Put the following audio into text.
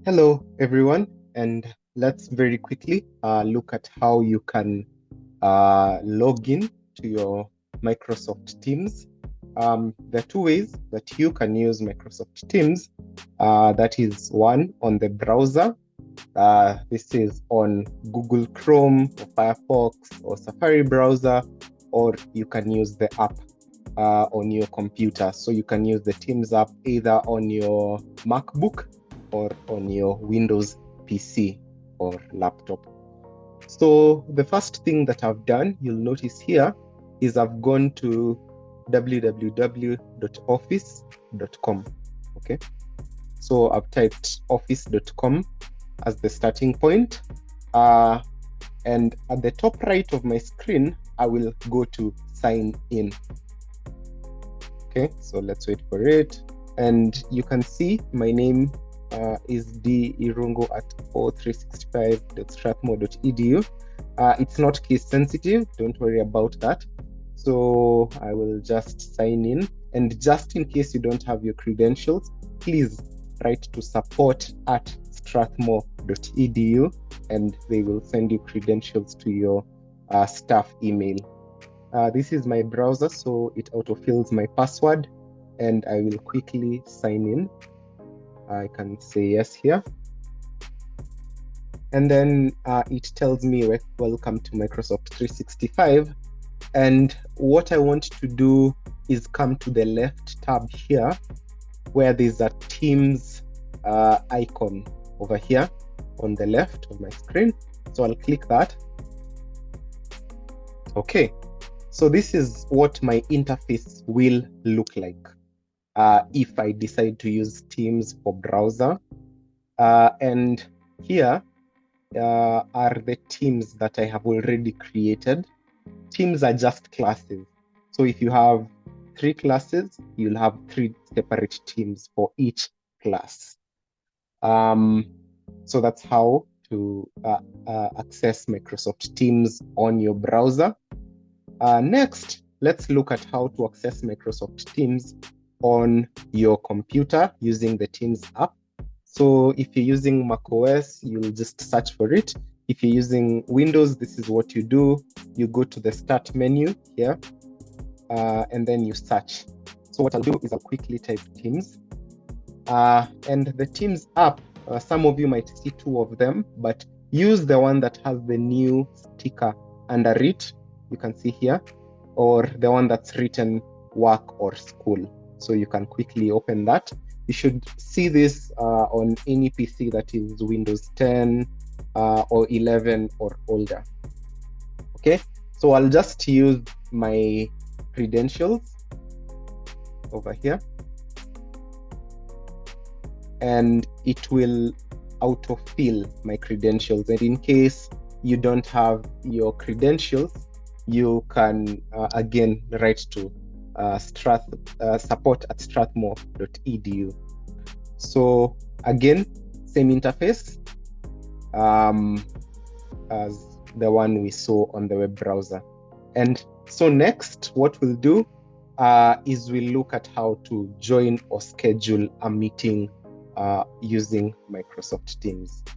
Hello, everyone, and let's very quickly look at how you can log in to your Microsoft Teams. There are two ways that you can use Microsoft Teams. That is one on the browser. This is on Google Chrome or Firefox or Safari browser, or you can use the app on your computer. So you can use the Teams app either on your MacBook or on your Windows PC or laptop. So the first thing that I've done, you'll notice here, is I've gone to www.office.com. Okay, so I've typed office.com as the starting point. And at the top right of my screen, I will go to sign in. Okay, so let's wait for it. And you can see my name is dirungo at o365.strathmore.edu. It's not case sensitive, don't worry about that. So I will just sign in, and just in case you don't have your credentials, please write to support@strathmore.edu and they will send you credentials to your staff email. This is my browser, so it autofills my password, and I will quickly sign in. I can say yes here. And then it tells me welcome to Microsoft 365. And what I want to do is come to the left tab here, where there's a Teams icon over here on the left of my screen. So I'll click that. Okay, so this is what my interface will look like if I decide to use Teams for browser. And here are the teams that I have already created. Teams are just classes. So if you have 3 classes, you'll have 3 separate teams for each class. So that's how to access Microsoft Teams on your browser. Next, let's look at how to access Microsoft Teams on your computer using the Teams app. So if you're using macOS, you'll just search for it. If you're using Windows, this is what you do. You go to the Start menu here, and then you search. So what I'll do is I'll quickly type Teams. And the Teams app, some of you might see 2 of them, but use the one that has the new sticker under it. You can see here, or the one that's written work or school. So you can quickly open that. You should see this on any PC that is Windows 10 or 11 or older. Okay, so I'll just use my credentials over here, and it will autofill my credentials. And in case you don't have your credentials, you can again write to support@strathmore.edu. So again, same interface as the one we saw on the web browser. And so next, what we'll do is we'll look at how to join or schedule a meeting using Microsoft Teams.